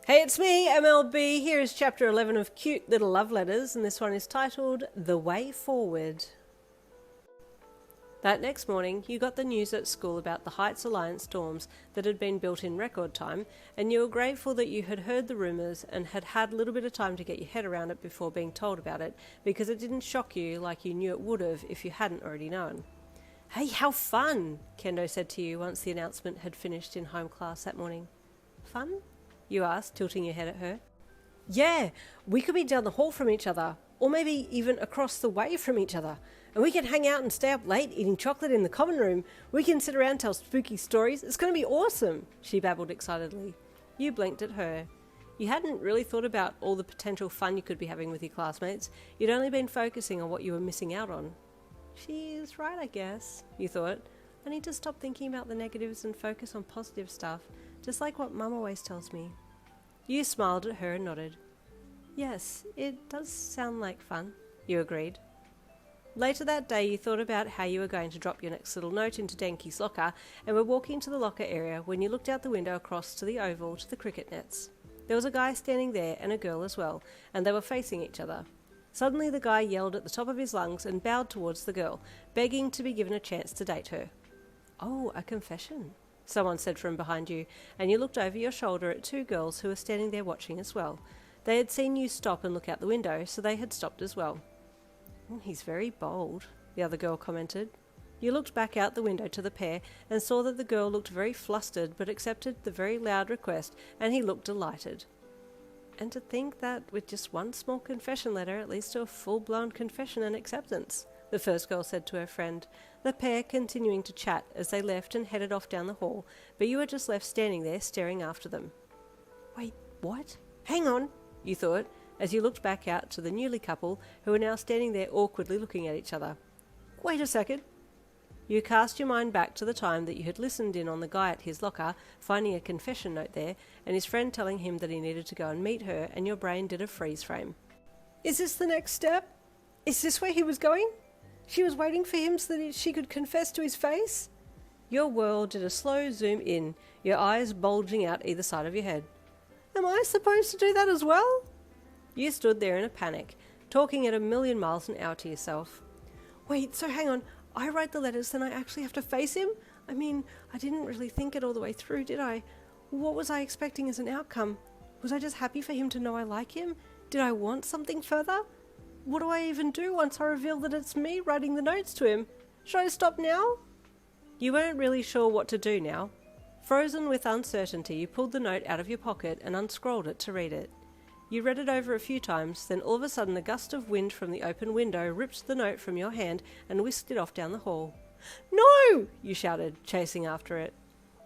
Hey, it's me, MLB. Here is chapter 11 of Cute Little Love Letters, and this one is titled The Way Forward. That next morning, you got the news at school about the Heights Alliance dorms that had been built in record time, and you were grateful that you had heard the rumours and had had a little bit of time to get your head around it before being told about it, because it didn't shock you like you knew it would have if you hadn't already known. Hey, how fun, Kendo said to you once the announcement had finished in home class that morning. Fun? You asked, tilting your head at her. Yeah, we could be down the hall from each other, or maybe even across the way from each other. And we can hang out and stay up late eating chocolate in the common room. We can sit around and tell spooky stories. It's going to be awesome, she babbled excitedly. You blinked at her. You hadn't really thought about all the potential fun you could be having with your classmates. You'd only been focusing on what you were missing out on. She's right, I guess, you thought. I need to stop thinking about the negatives and focus on positive stuff. Just like what Mum always tells me. You smiled at her and nodded. Yes, it does sound like fun, you agreed. Later that day you thought about how you were going to drop your next little note into Denki's locker and were walking to the locker area when you looked out the window across to the oval to the cricket nets. There was a guy standing there and a girl as well, and they were facing each other. Suddenly the guy yelled at the top of his lungs and bowed towards the girl, begging to be given a chance to date her. Oh, a confession, someone said from behind you, and you looked over your shoulder at two girls who were standing there watching as well. They had seen you stop and look out the window, so they had stopped as well. He's very bold, the other girl commented. You looked back out the window to the pair and saw that the girl looked very flustered but accepted the very loud request, and he looked delighted. And to think that with just one small confession letter it leads to a full-blown confession and acceptance, the first girl said to her friend, the pair continuing to chat as they left and headed off down the hall, but you were just left standing there staring after them. Wait, what? Hang on, you thought, as you looked back out to the newly couple who were now standing there awkwardly looking at each other. Wait a second. You cast your mind back to the time that you had listened in on the guy at his locker, finding a confession note there, and his friend telling him that he needed to go and meet her, and your brain did a freeze frame. Is this the next step? Is this where he was going? She was waiting for him so that she could confess to his face? Your world did a slow zoom in, your eyes bulging out either side of your head. Am I supposed to do that as well? You stood there in a panic, talking at 1,000,000 miles an hour to yourself. Wait, so hang on, I write the letters, then I actually have to face him? I mean, I didn't really think it all the way through, did I? What was I expecting as an outcome? Was I just happy for him to know I like him? Did I want something further? What do I even do once I reveal that it's me writing the notes to him? Should I stop now? You weren't really sure what to do now. Frozen with uncertainty, you pulled the note out of your pocket and unscrolled it to read it. You read it over a few times, then all of a sudden a gust of wind from the open window ripped the note from your hand and whisked it off down the hall. No! You shouted, chasing after it.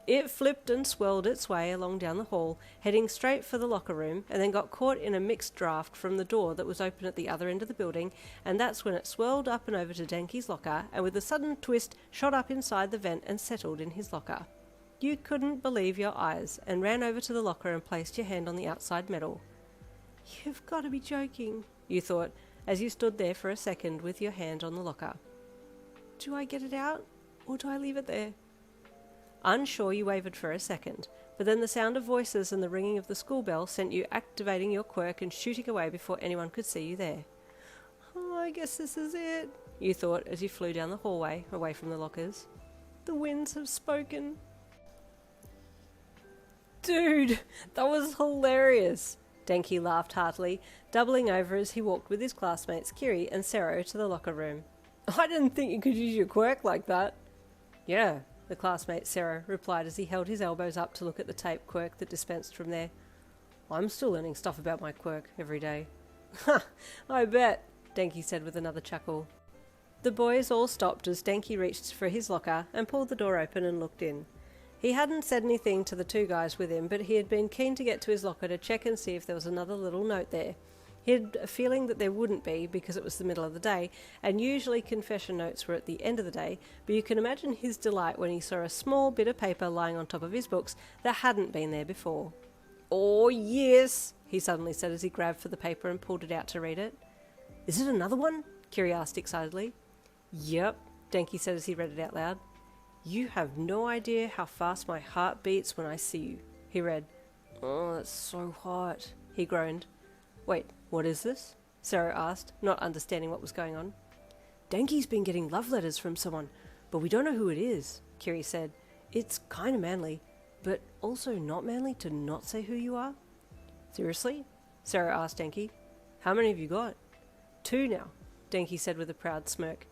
It flipped and swirled its way along down the hall, heading straight for the locker room, and then got caught in a mixed draft from the door that was open at the other end of the building, and that's when it swirled up and over to Denki's locker, and with a sudden twist shot up inside the vent and settled in his locker. You couldn't believe your eyes, and ran over to the locker and placed your hand on the outside metal. You've got to be joking, you thought, as you stood there for a second with your hand on the locker. Do I get it out, or do I leave it there? Unsure, you wavered for a second, but then the sound of voices and the ringing of the school bell sent you activating your quirk and shooting away before anyone could see you there. Oh, I guess this is it, you thought as you flew down the hallway, away from the lockers. The winds have spoken. Dude, that was hilarious, Denki laughed heartily, doubling over as he walked with his classmates Kiri and Sero to the locker room. I didn't think you could use your quirk like that. Yeah, the classmate Sero replied as he held his elbows up to look at the tape quirk that dispensed from there. I'm still learning stuff about my quirk every day. Ha, I bet, Denki said with another chuckle. The boys all stopped as Denki reached for his locker and pulled the door open and looked in. He hadn't said anything to the two guys with him, but he had been keen to get to his locker to check and see if there was another little note there. He had a feeling that there wouldn't be because it was the middle of the day, and usually confession notes were at the end of the day, but you can imagine his delight when he saw a small bit of paper lying on top of his books that hadn't been there before. Oh yes, he suddenly said as he grabbed for the paper and pulled it out to read it. Is it another one? Kiri asked excitedly. Yep, Denki said as he read it out loud. You have no idea how fast my heart beats when I see you, he read. Oh, that's so hot, he groaned. Wait, what is this? Sarah asked, not understanding what was going on. Denki's been getting love letters from someone, but we don't know who it is, Kiri said. It's kind of manly, but also not manly to not say who you are. Seriously? Sarah asked Denki. How many have you got? 2 now, Denki said with a proud smirk.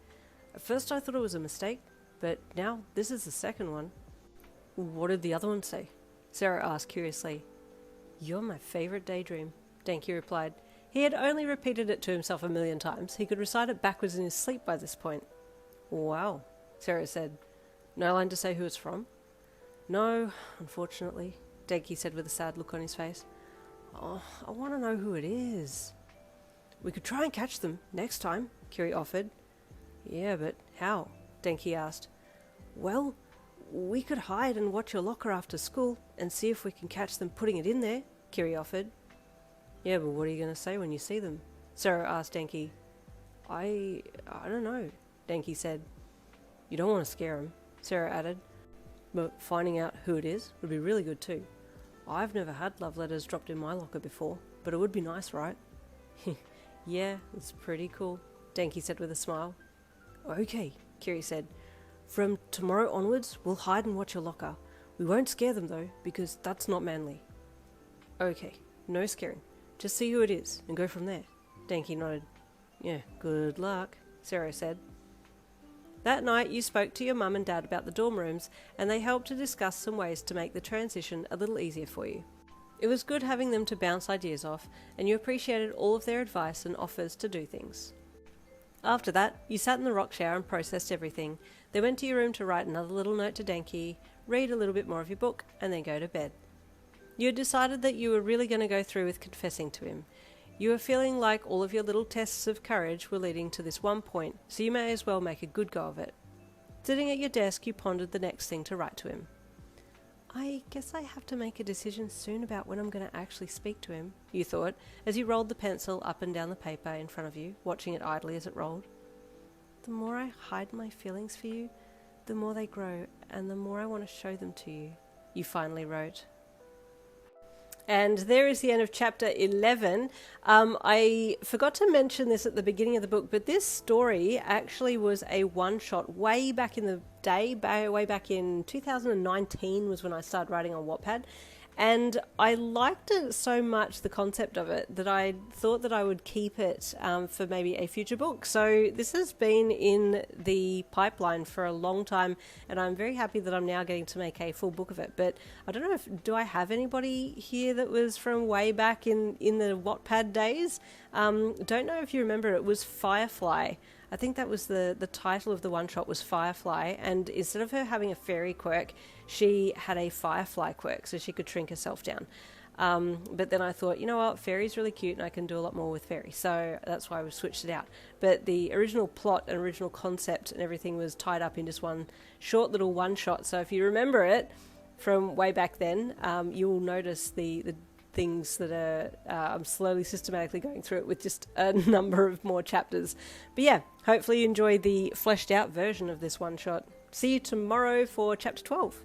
At first I thought it was a mistake, but now this is the second one. What did the other one say? Sarah asked curiously. You're my favourite daydream, Denki replied. He had only repeated it to himself 1,000,000 times. He could recite it backwards in his sleep by this point. Wow, Sarah said. No line to say who it's from? No, unfortunately, Denki said with a sad look on his face. Oh, I want to know who it is. We could try and catch them next time, Kiri offered. Yeah, but how? Denki asked. Well, we could hide and watch your locker after school and see if we can catch them putting it in there, Kiri offered. Yeah, but what are you going to say when you see them? Sarah asked Denki. I don't know, Denki said. You don't want to scare them, Sarah added. But finding out who it is would be really good too. I've never had love letters dropped in my locker before, but it would be nice, right? Yeah, it's pretty cool, Denki said with a smile. Okay, Kiri said. From tomorrow onwards, we'll hide and watch your locker. We won't scare them though, because that's not manly. Okay, no scaring. Just see who it is and go from there, Denki nodded. Yeah, good luck, Sarah said. That night you spoke to your mum and dad about the dorm rooms, and they helped to discuss some ways to make the transition a little easier for you. It was good having them to bounce ideas off, and you appreciated all of their advice and offers to do things. After that, you sat in the rock shower and processed everything, then went to your room to write another little note to Denki, read a little bit more of your book, and then go to bed. You had decided that you were really going to go through with confessing to him. You were feeling like all of your little tests of courage were leading to this one point, so you may as well make a good go of it. Sitting at your desk, you pondered the next thing to write to him. I guess I have to make a decision soon about when I'm going to actually speak to him, you thought, as you rolled the pencil up and down the paper in front of you, watching it idly as it rolled. The more I hide my feelings for you, the more they grow, and the more I want to show them to you, you finally wrote. And there is the end of chapter 11. I forgot to mention this at the beginning of the book, but this story actually was a one-shot way back in the day, way back in 2019 was when I started writing on Wattpad. And I liked it so much, the concept of it, that I thought that I would keep it for maybe a future book. So this has been in the pipeline for a long time, and I'm very happy that I'm now getting to make a full book of it. But I don't know do I have anybody here that was from way back in the Wattpad days? Don't know if you remember, it was Firefly. I think that was the title of the one-shot was Firefly, and instead of her having a fairy quirk, she had a firefly quirk, so she could shrink herself down. But then I thought, you know what, fairy's really cute, and I can do a lot more with fairy, so that's why we switched it out. But the original plot and original concept and everything was tied up in just one short little one-shot, so if you remember it from way back then, you will notice the things that are I'm slowly systematically going through it with just a number of more chapters. But yeah, hopefully you enjoy the fleshed out version of this one shot. See you tomorrow for chapter 12.